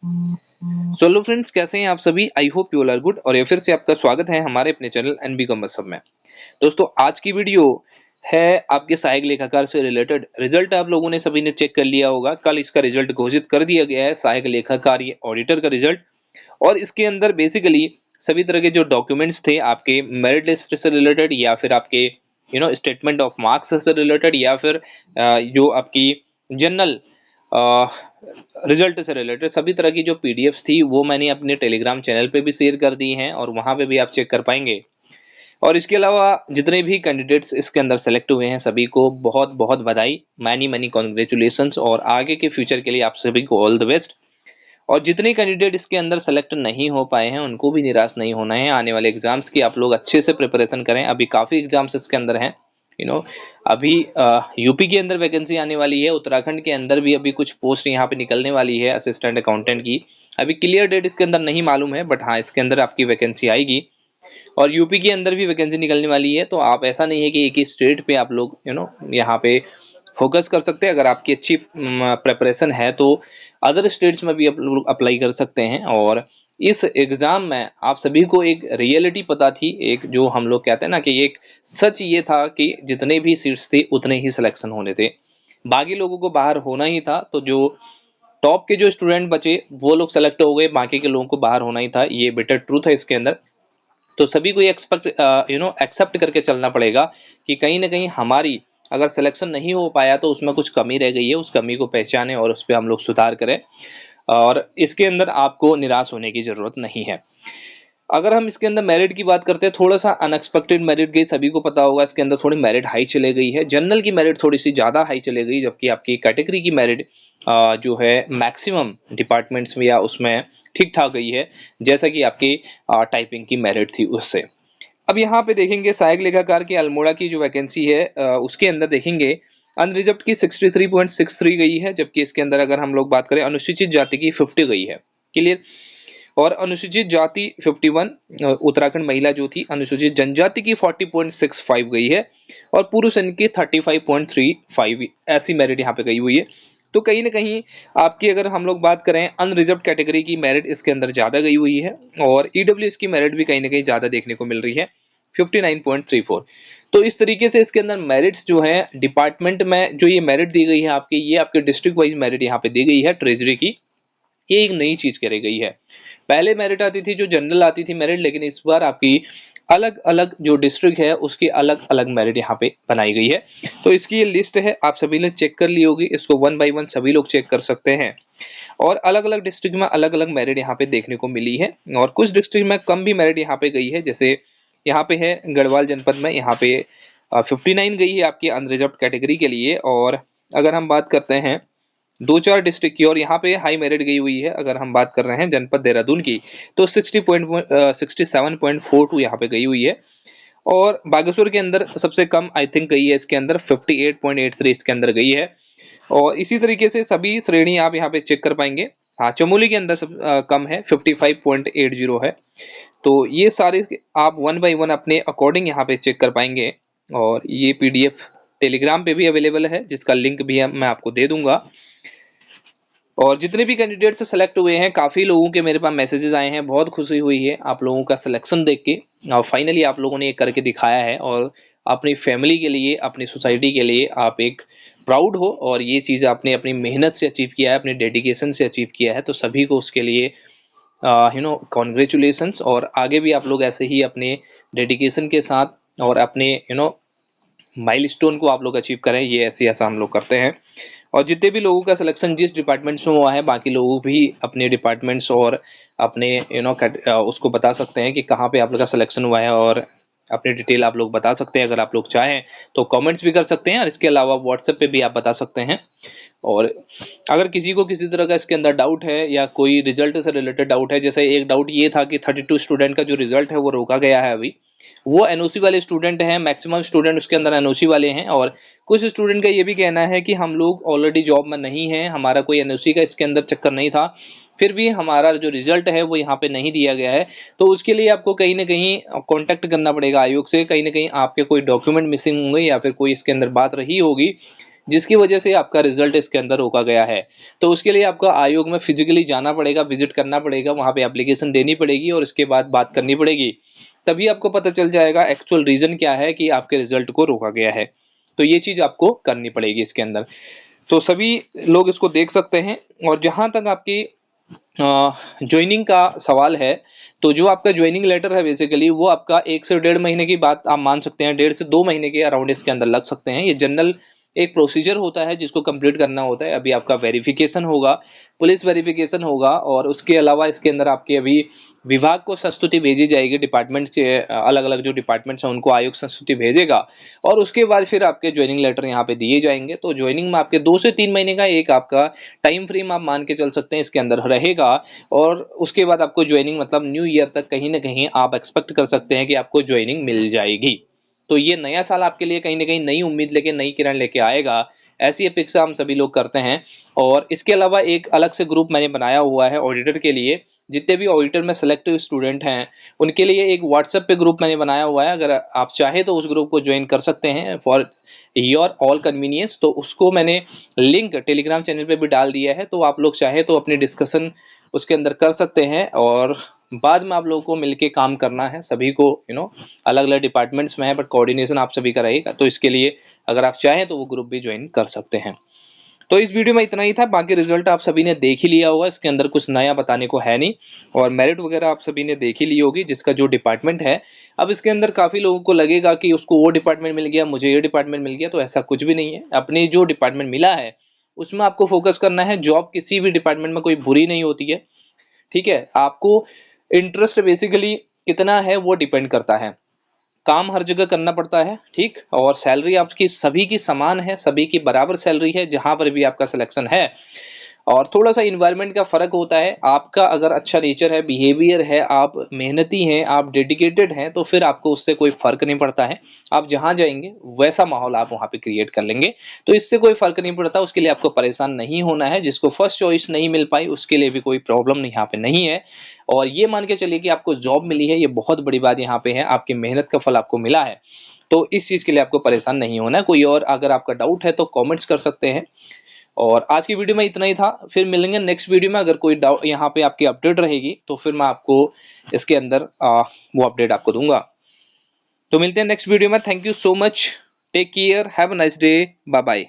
So hello friends, कैसे हैं आप सभी। I hope you all are good. और ये फिर से आपका स्वागत है हमारे अपने चैनल एनबी कॉमर्स सब में। दोस्तों, आज की वीडियो है आपके सहायक लेखाकार से रिलेटेड। रिजल्ट आप लोगों ने सभी ने चेक कर लिया होगा। कल इसका रिजल्ट घोषित कर दिया गया है, सहायक लेखाकार ये ऑडिटर का रिजल्ट। और इसके अंदर बेसिकली सभी तरह के जो डॉक्यूमेंट्स थे आपके मेरिट लिस्ट से रिलेटेड, या फिर आपके स्टेटमेंट ऑफ मार्क्स से रिलेटेड, या फिर जो आपकी जनरल रिजल्ट से रिलेटेड सभी तरह की जो पीडीएफ्स थी वो मैंने अपने टेलीग्राम चैनल पे भी शेयर कर दी हैं, और वहाँ पे भी आप चेक कर पाएंगे। और इसके अलावा जितने भी कैंडिडेट्स इसके अंदर सेलेक्ट हुए हैं सभी को बहुत बहुत बधाई, मैनी मैनी कॉन्ग्रेचुलेशंस, और आगे के फ्यूचर के लिए आप सभी को ऑल द बेस्ट। और जितने कैंडिडेट इसके अंदर सेलेक्ट नहीं हो पाए हैं उनको भी निराश नहीं होना है। आने वाले एग्जाम्स की आप लोग अच्छे से प्रिपरेशन करें। अभी काफ़ी एग्जाम्स इसके अंदर हैं। अभी यूपी के अंदर वैकेंसी आने वाली है, उत्तराखंड के अंदर भी अभी कुछ पोस्ट यहाँ पे निकलने वाली है असिस्टेंट अकाउंटेंट की। अभी क्लियर डेट इसके अंदर नहीं मालूम है, बट हाँ, इसके अंदर आपकी वैकेंसी आएगी। और यूपी के अंदर भी वैकेंसी निकलने वाली है। तो आप, ऐसा नहीं है कि एक ही स्टेट पे आप लोग यहाँ पे फोकस कर सकते हैं। अगर आपकी अच्छी प्रिपरेशन है तो अदर स्टेट्स में भी आप लोग अप्लाई कर सकते हैं। और इस एग्ज़ाम में आप सभी को एक रियलिटी पता थी, एक जो हम लोग कहते हैं ना कि एक सच ये था कि जितने भी सीट्स थे उतने ही सिलेक्शन होने थे, बाकी लोगों को बाहर होना ही था। तो जो टॉप के जो स्टूडेंट बचे वो लोग सेलेक्ट हो गए, बाकी के लोगों को बाहर होना ही था। ये बेटर ट्रूथ है इसके अंदर। तो सभी को ये एक्सेप्ट करके चलना पड़ेगा कि कहीं ना कहीं हमारी अगर सिलेक्शन नहीं हो पाया तो उसमें कुछ कमी रह गई है, उस कमी को पहचानें और उस पर हम लोग सुधार करें। और इसके अंदर आपको निराश होने की ज़रूरत नहीं है। अगर हम इसके अंदर मेरिट की बात करते हैं, थोड़ा सा अनएक्सपेक्टेड मेरिट गई, सभी को पता होगा। इसके अंदर थोड़ी मेरिट हाई चले गई है, जनरल की मेरिट थोड़ी सी ज़्यादा हाई चले गई, जबकि आपकी कैटेगरी की मेरिट जो है मैक्सिमम डिपार्टमेंट्स में या उसमें ठीक ठाक गई है, जैसा कि आपकी टाइपिंग की मेरिट थी उससे। अब यहाँ पे देखेंगे सहायक लेखाकार की अल्मोड़ा की जो वैकेंसी है उसके अंदर देखेंगे अनरिजर्व्ड की 63.63 गई है, जबकि इसके अंदर अगर हम लोग बात करें अनुसूचित जाति की 50 गई है। क्लियर। और अनुसूचित जाति 51, उत्तराखंड महिला जो थी, अनुसूचित जनजाति की 40.65 गई है, और पुरुष इनकी 35.35 ऐसी मेरिट यहाँ पे गई हुई है। तो कहीं ना कहीं आपकी, अगर हम लोग बात करें अनरिजर्व कैटेगरी की मेरिट इसके अंदर ज़्यादा गई हुई है, और ईडब्ल्यूएस की मेरिट भी कहीं ना कहीं ज़्यादा देखने को मिल रही है, 59.34। तो इस तरीके से इसके अंदर मेरिट्स जो है डिपार्टमेंट में जो ये मेरिट दी गई है आपकी, ये आपके डिस्ट्रिक्ट वाइज मेरिट यहाँ पे दी गई है ट्रेजरी की। ये एक नई चीज करी गई है। पहले मेरिट आती थी जो जनरल आती थी मेरिट, लेकिन इस बार आपकी अलग अलग जो डिस्ट्रिक्ट है उसकी अलग अलग मेरिट यहाँ पे बनाई गई है। तो इसकी ये लिस्ट है, आप सभी ने चेक कर ली होगी। इसको वन बाय वन सभी लोग चेक कर सकते हैं। और अलग अलग डिस्ट्रिक्ट में अलग अलग मेरिट यहाँ पे देखने को मिली है, और कुछ डिस्ट्रिक्ट में कम भी मेरिट यहाँ पे गई है। जैसे यहाँ पे है गढ़वाल जनपद में, यहाँ पे 59 गई है आपकी अनरिजर्व कैटेगरी के लिए। और अगर हम बात करते हैं दो चार डिस्ट्रिक्ट की, और यहाँ पे हाई मेरिट गई हुई है, अगर हम बात कर रहे हैं जनपद देहरादून की, तो 67.42 यहाँ पे गई हुई है। और बागेश्वर के अंदर सबसे कम आई थिंक गई है, इसके अंदर 58.83 इसके अंदर गई है। और इसी तरीके से सभी श्रेणी आप यहाँ पे चेक कर पाएंगे। हाँ, चमोली के अंदर सब कम है, 55.80 है। तो ये सारे आप वन बाय वन अपने अकॉर्डिंग यहाँ पे चेक कर पाएंगे। और ये पीडीएफ टेलीग्राम पे भी अवेलेबल है, जिसका लिंक भी मैं आपको दे दूंगा। और जितने भी कैंडिडेट्स सेलेक्ट हुए हैं, काफ़ी लोगों के मेरे पास मैसेजेस आए हैं, बहुत खुशी हुई है आप लोगों का सिलेक्शन देख के। और फाइनली आप लोगों ने ये करके दिखाया है, और अपनी फैमिली के लिए, अपनी सोसाइटी के लिए आप एक प्राउड हो, और ये चीज़ आपने अपनी मेहनत से अचीव किया है, अपने डेडिकेशन से अचीव किया है। तो सभी को उसके लिए कॉन्ग्रेचुलेसन्स। और आगे भी आप लोग ऐसे ही अपने डेडिकेशन के साथ और अपने माइलस्टोन को आप लोग अचीव करें, ये ऐसा हम लोग करते हैं। और जितने भी लोगों का सिलेक्शन जिस डिपार्टमेंट्स में हुआ है, बाकी लोग भी अपने डिपार्टमेंट्स और अपने उसको बता सकते हैं कि कहाँ पे आप लोग का सिलेक्शन हुआ है, और अपनी डिटेल आप लोग बता सकते हैं। अगर आप लोग चाहें तो कमेंट्स भी कर सकते हैं, और इसके अलावा व्हाट्सएप पे भी आप बता सकते हैं। और अगर किसी को किसी तरह का इसके अंदर डाउट है, या कोई रिजल्ट से रिलेटेड डाउट है, जैसे एक डाउट ये था कि 32 स्टूडेंट का जो रिजल्ट है वो रोका गया है अभी, वो एनओसी वाले स्टूडेंट हैं, मैक्सिमम स्टूडेंट उसके अंदर एनओसी वाले हैं। और कुछ स्टूडेंट का ये भी कहना है कि हम लोग ऑलरेडी जॉब में नहीं हैं, हमारा कोई एनओसी का इसके अंदर चक्कर नहीं था, फिर भी हमारा जो रिजल्ट है वो यहाँ पे नहीं दिया गया है। तो उसके लिए आपको कहीं ना कहीं कांटेक्ट करना पड़ेगा आयोग से। कहीं ना कहीं आपके कोई डॉक्यूमेंट मिसिंग होंगे, या फिर कोई इसके अंदर बात रही होगी, जिसकी वजह से आपका रिजल्ट इसके अंदर रोका गया है। तो उसके लिए आपको आयोग में फिजिकली जाना पड़ेगा, विजिट करना पड़ेगा, वहाँ पे एप्लीकेशन देनी पड़ेगी और उसके बाद बात करनी पड़ेगी। तभी आपको पता चल जाएगा एक्चुअल रीजन क्या है कि आपके रिजल्ट को रोका गया है। तो ये चीज आपको करनी पड़ेगी इसके अंदर। तो सभी लोग इसको देख सकते हैं। और जहां तक आपकी ज्वाइनिंग का सवाल है, तो जो आपका ज्वाइनिंग लेटर है बेसिकली वो आपका 1 से 1.5 महीने की बात आप मान सकते हैं, 1.5 से 2 महीने के अराउंड इसके अंदर लग सकते हैं। ये जनरल एक प्रोसीजर होता है जिसको कंप्लीट करना होता है। अभी आपका वेरिफिकेशन होगा, पुलिस वेरिफिकेशन होगा, और उसके अलावा इसके अंदर आपके अभी विभाग को संस्तुति भेजी जाएगी। डिपार्टमेंट के अलग अलग जो डिपार्टमेंट्स हैं उनको आयोग संस्तुति भेजेगा, और उसके बाद फिर आपके ज्वाइनिंग लेटर यहाँ पे दिए जाएंगे। तो ज्वाइनिंग में आपके 2 से 3 महीने का एक आपका टाइम फ्रेम आप मान के चल सकते हैं इसके अंदर रहेगा। और उसके बाद आपको ज्वाइनिंग मतलब न्यू ईयर तक कहीं ना कहीं आप एक्सपेक्ट कर सकते हैं कि आपको ज्वाइनिंग मिल जाएगी। तो ये नया साल आपके लिए कहीं ना कहीं नई उम्मीद लेके, नई किरण लेके आएगा, ऐसी अपेक्षा हम सभी लोग करते हैं। और इसके अलावा एक अलग से ग्रुप मैंने बनाया हुआ है ऑडिटर के लिए। जितने भी ऑडिटर में सेलेक्ट स्टूडेंट हैं उनके लिए एक व्हाट्सएप पे ग्रुप मैंने बनाया हुआ है। अगर आप चाहे तो उस ग्रुप को ज्वाइन कर सकते हैं फॉर योर ऑल कन्वीनियंस। तो उसको मैंने लिंक टेलीग्राम चैनल पे भी डाल दिया है, तो आप लोग चाहे तो अपनी डिस्कशन उसके अंदर कर सकते हैं। और बाद में आप लोगों को मिलके काम करना है, सभी को अलग अलग डिपार्टमेंट्स में है, बट कोऑर्डिनेशन आप सभी का रहेगा। तो इसके लिए अगर आप चाहें तो वो ग्रुप भी ज्वाइन कर सकते हैं। तो इस वीडियो में इतना ही था। बाकी रिजल्ट आप सभी ने देख ही लिया होगा, इसके अंदर कुछ नया बताने को है नहीं। और मेरिट वगैरह आप सभी ने देख ही ली होगी, जिसका जो डिपार्टमेंट है। अब इसके अंदर काफी लोगों को लगेगा कि उसको वो डिपार्टमेंट मिल गया, मुझे ये डिपार्टमेंट मिल गया, तो ऐसा कुछ भी नहीं है। अपनी जो डिपार्टमेंट मिला है उसमें आपको फोकस करना है। जॉब किसी भी डिपार्टमेंट में कोई बुरी नहीं होती है, ठीक है। आपको इंटरेस्ट बेसिकली कितना है वो डिपेंड करता है। काम हर जगह करना पड़ता है, ठीक। और सैलरी आपकी सभी की समान है, सभी की बराबर सैलरी है जहां पर भी आपका सिलेक्शन है। और थोड़ा सा इन्वायरमेंट का फर्क होता है। आपका अगर अच्छा नेचर है, बिहेवियर है, आप मेहनती हैं, आप डेडिकेटेड हैं, तो फिर आपको उससे कोई फर्क नहीं पड़ता है। आप जहां जाएंगे वैसा माहौल आप वहां पे क्रिएट कर लेंगे, तो इससे कोई फर्क नहीं पड़ता। उसके लिए आपको परेशान नहीं होना है। जिसको फर्स्ट चॉइस नहीं मिल पाई उसके लिए भी कोई प्रॉब्लम यहाँ पे नहीं है। और ये मान के चलिए कि आपको जॉब मिली है, ये बहुत बड़ी बात यहाँ पे है। आपकी मेहनत का फल आपको मिला है, तो इस चीज के लिए आपको परेशान नहीं होना है। कोई और अगर आपका डाउट है तो कमेंट्स कर सकते हैं। और आज की वीडियो में इतना ही था। फिर मिलेंगे नेक्स्ट वीडियो में। अगर कोई डाउट यहाँ पे आपकी अपडेट रहेगी तो फिर मैं आपको इसके अंदर वो अपडेट आपको दूंगा। तो मिलते हैं नेक्स्ट वीडियो में। Thank you so much, take care, have a nice day, bye bye.